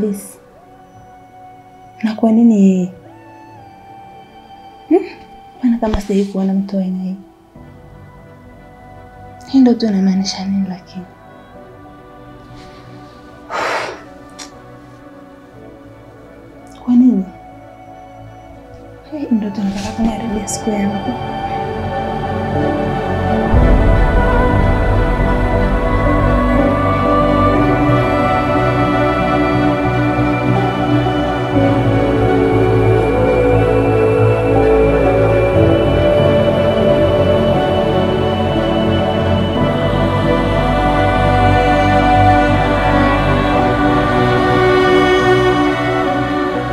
this? Na kwa nini yeye? Bana kama sijai kuona mtu aina hii. Hii ndio tu inamaanisha nini lakini? Kwa nini? Hii ndio tunataka kuniharibia siku yangu.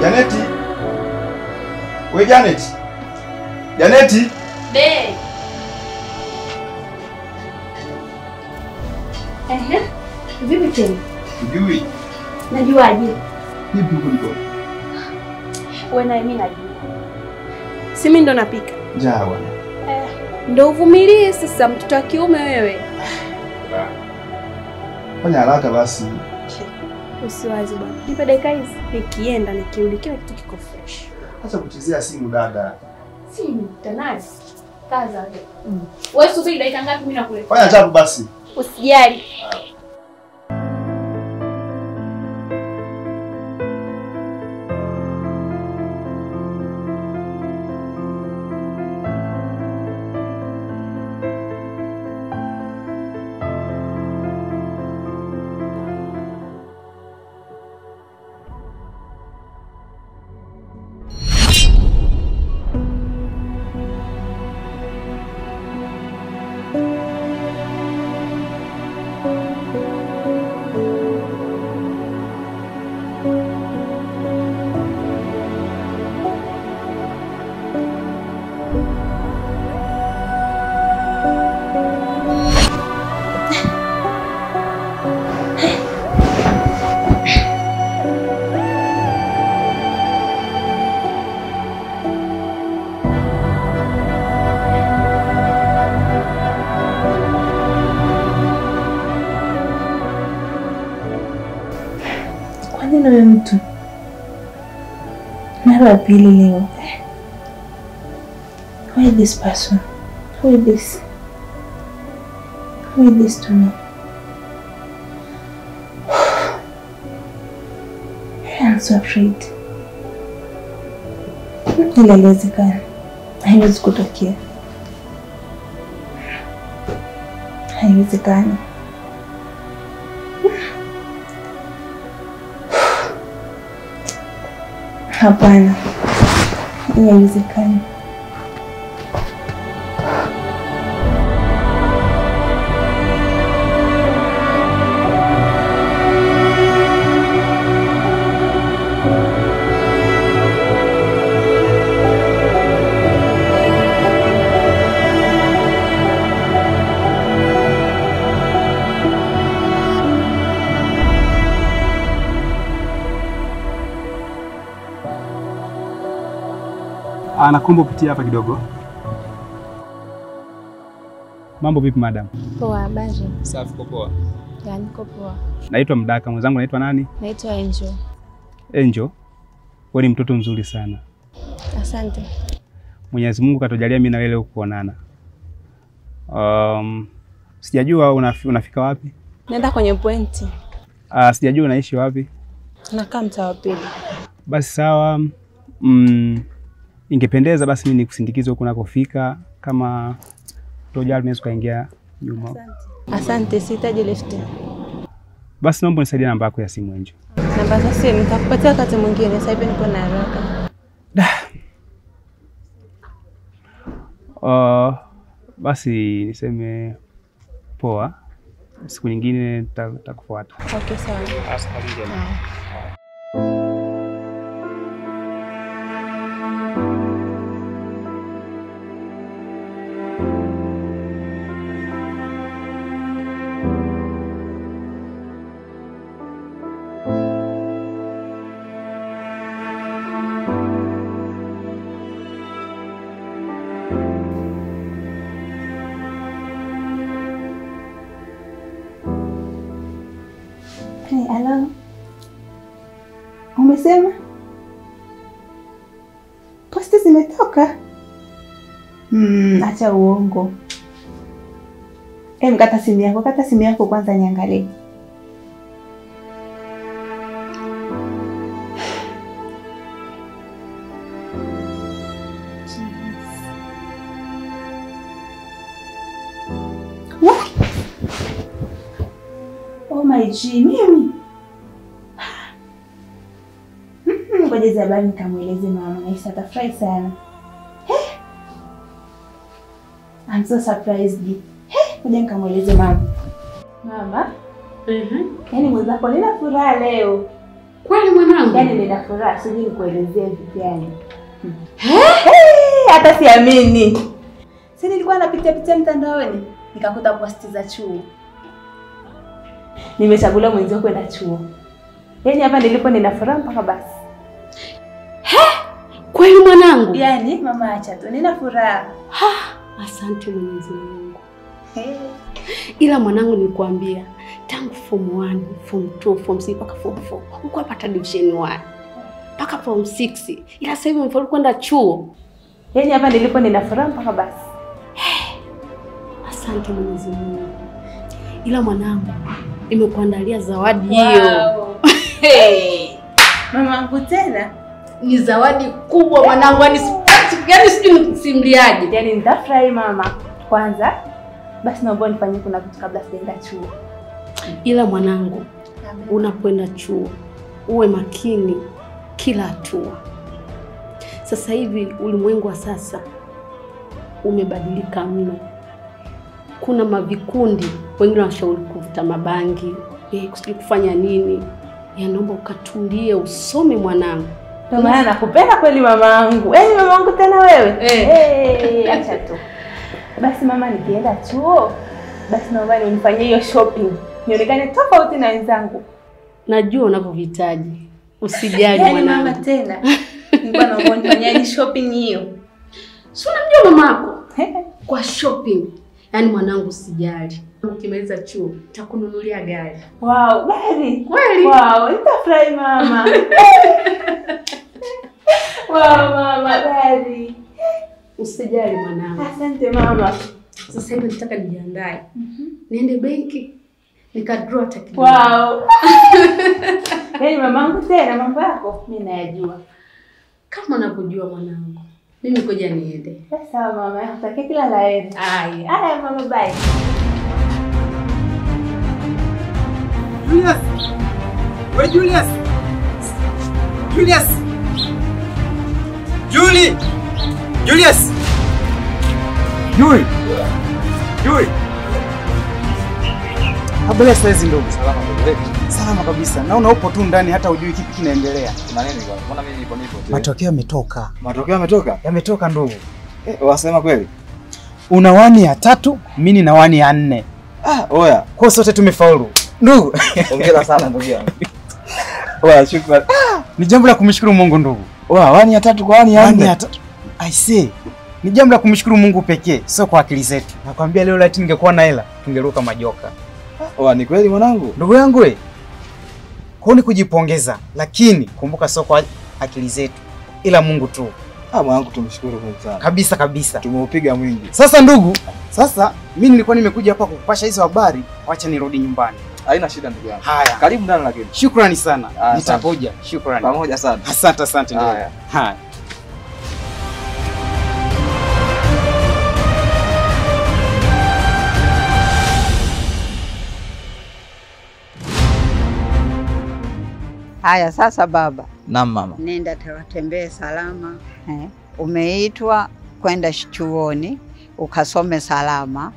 Janeti. We Janeti. Janeti. Be. Vipi tena? Sijui. Najuaje? Vipi kuliko? Wewe na mimi najua. Si mimi ndo napika. Njaa bwana. Ndio uvumilie sasa mtoto wa kiume wewe. Fanya haraka basi. Usiwazi bwana. Nipe dakika hizi. Nikienda nikirudi kila kitu kiko fresh. Acha kuchezea simu dada. Simu tanazi. Kaza wewe. Wewe subiri dakika ngapi mimi nakuletea? Fanya chapu basi. Usijali. Kwani wewe mtu? Mara pili leo. Who is this person? Who is this? Who is this to me? I'm so afraid. Ila haiwezekani. Haiwezi kutokea. Haiwezekani. Hapana. Haiwezekani. Naomba upitie hapa kidogo. Mambo vipi madam? Poa, habari? Safi, poa. Ya, niko poa. Naitwa Mdaka, mwenzangu naitwa nani? Naitwa Angel. Angel? Wewe ni mtoto mzuri sana. Asante. Mwenyezi Mungu katujalia mimi na wewe leo kuonana. Sijajua unafika wapi? Naenda kwenye pointi. Sijajua unaishi wapi? Nakaa mtaa wa pili. Basi sawa. Ingependeza basi mimi nikusindikize huko unakofika, kama tojali unaweza kaingia nyuma. Asante, sihitaji lift. Basi naomba unisaidie namba yako ya simu Angel. Namba za simu nitakupatia wakati mwingine, sasa hivi niko na haraka. Basi niseme poa. Siku nyingine nitakufuata. Okay, sawa. Asante. Hey, hello. Umesema? Posti zimetoka? Acha uongo. Kata simu yako kwanza niangalie. What? Oh my G, mimi. Ngoja Zabani nikamweleze mama, na atafurahi sana. I'm so surprised. Ngoja nikamweleze mama. Mama? Yaani mwenzako nina furaha leo. Kweli mwanangu? Yaani nina furaha, sijui nikuelezea vipi yani. Hata siamini. Sasa nilikuwa napitia mtandaoni, nikakuta posti za chuo. Nimechaguliwa mwenzio kwenda chuo. Yaani hapa nilipo nina furaha mpaka basi. Kweli mwanangu? Yaani mama acha tu, nina furaha. Asante Mwenyezi Mungu. Ila mwanangu nilikwambia tangu form 1, form 2, form 3 mpaka form 4 uko hapa division 1 mpaka form 6. Ila sasa hivi umefaulu kwenda chuo. Yaani hapa nilipo nina furaha mpaka basi. Asante Mwenyezi Mungu. Ila mwanangu nimekuandalia zawadi hiyo. Wow. Mamangu tena ni zawadi kubwa mwanangu, yani sijui simliaje. Yaani nitafurahi mama. Kwanza basi naomba nifanye kuna vitu kabla sijaenda chuo. Ila mwanangu, unapoenda chuo uwe makini kila hatua. Sasa hivi ulimwengu wa sasa umebadilika mno. Kuna mavikundi, wengine wanashauri kuvuta mabangi, kusijui kufanya nini. Naomba ukatulie usome mwanangu. Ndio maana nakupenda kweli mamangu. Mamangu tena wewe. Acha tu. Basi mama nikienda chuo, basi naomba unifanyie hiyo shopping. Nionekane tofauti na wenzangu. Najua unavyohitaji. Usijali mwanangu. Mama tena. Nilikuwa naomba unifanyie shopping hiyo. Si unamjua mamako? Kwa shopping. Yaani mwanangu usijali. Ukimaliza chuo, nitakununulia gari. Wow, gari. Kweli? Wow, nitafurahi mama. Wow mama, gari. Usijali mwanangu. Asante mama. Sasa hivi nataka nijiandae. Niende benki nikadraw takini. Wow. Yaani mamangu tena mambo yako mimi nayajua. Kama unavyojua mwanangu. Mimi ngoja niende. Sawa mama, nakutakia kila la heri. Haya mama, bye. Julius! Wewe Julius! Julius! Julie! Julius! Julie! Julie! Habari sasa ndogo. Salama ndugu. Salama kabisa. Naona upo tu ndani hata hujui kipi kinaendelea. Kuna nini bwana? Mbona mimi nipo tu? Matokeo yametoka. Matokeo yametoka? Yametoka ndugu. Wasema kweli? Una 1 ya 3, mimi na 1 ya 4. Oya. Kwa sote tumefaulu. Ndugu, hongera sana ndugu yangu. Oya, shukrani. Ni jambo la kumshukuru Mungu ndugu. Oya, 1 ya 3 kwa 1 ya 4. 1 ya 3. I say. Ni jambo la kumshukuru Mungu pekee, sio kwa akili zetu. Nakwambia leo laiti ningekuwa na hela, tungeruka majoka. Oya, ni kweli mwanangu? Ndugu yangu wewe. Kwa ni kujipongeza, lakini kumbuka sio kwa akili zetu, ila Mungu tu. Mwanangu tumshukuru Mungu sana. Kabisa kabisa. Tumeupiga mwingi. Sasa ndugu, mimi nilikuwa nimekuja hapa kukupasha hizo habari, acha nirudi nyumbani. Haina shida ndugu yangu. Haya. Karibu ndani lakini. Shukrani sana. Nitakuja. Shukrani. Pamoja sana. Asante ndugu. Haya. Haya sasa baba. Naam mama. Nenda tawatembee salama. Umeitwa kwenda chuoni ukasome salama.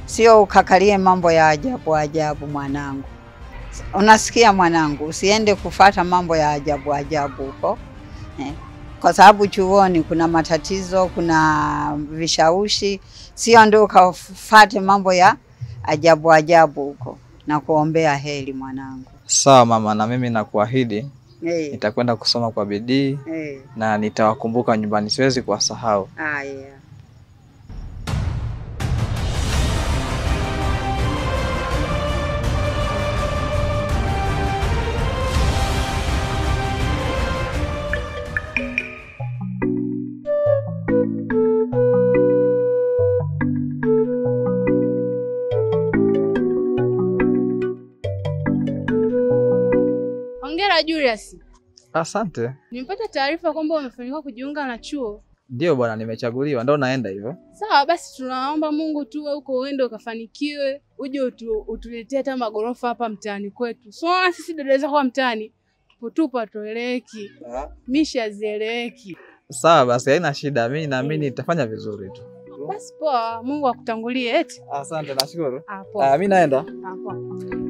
Sio ukakalie mambo ya ajabu mwanangu. Unasikia mwanangu, usiende kufata mambo ya ajabu huko. Kwa sababu chuoni kuna matatizo, kuna vishawishi, sio ndio ukafate mambo ya ajabu huko. Na kuombea heri mwanangu. Sawa mama, na mimi nakuahidi nitakwenda kusoma kwa bidii na nitawakumbuka nyumbani, siwezi kuwasahau. Hongera Julius. Asante. Nimepata taarifa kwamba umefanikiwa kujiunga na chuo. Ndio bwana, nimechaguliwa, ndio naenda hivyo. Sawa basi, tunaomba Mungu tu huko uende ukafanikiwe, uje utuletee hata magorofa hapa mtaani kwetu. So sisi dada zako wa mtaani tupo tueleweki. Misha zieleweki. Sawa basi, haina shida. Mimi naamini nitafanya vizuri tu. Basi poa, Mungu akutangulie eti. Asante, nashukuru. Poa. Mimi naenda. Poa.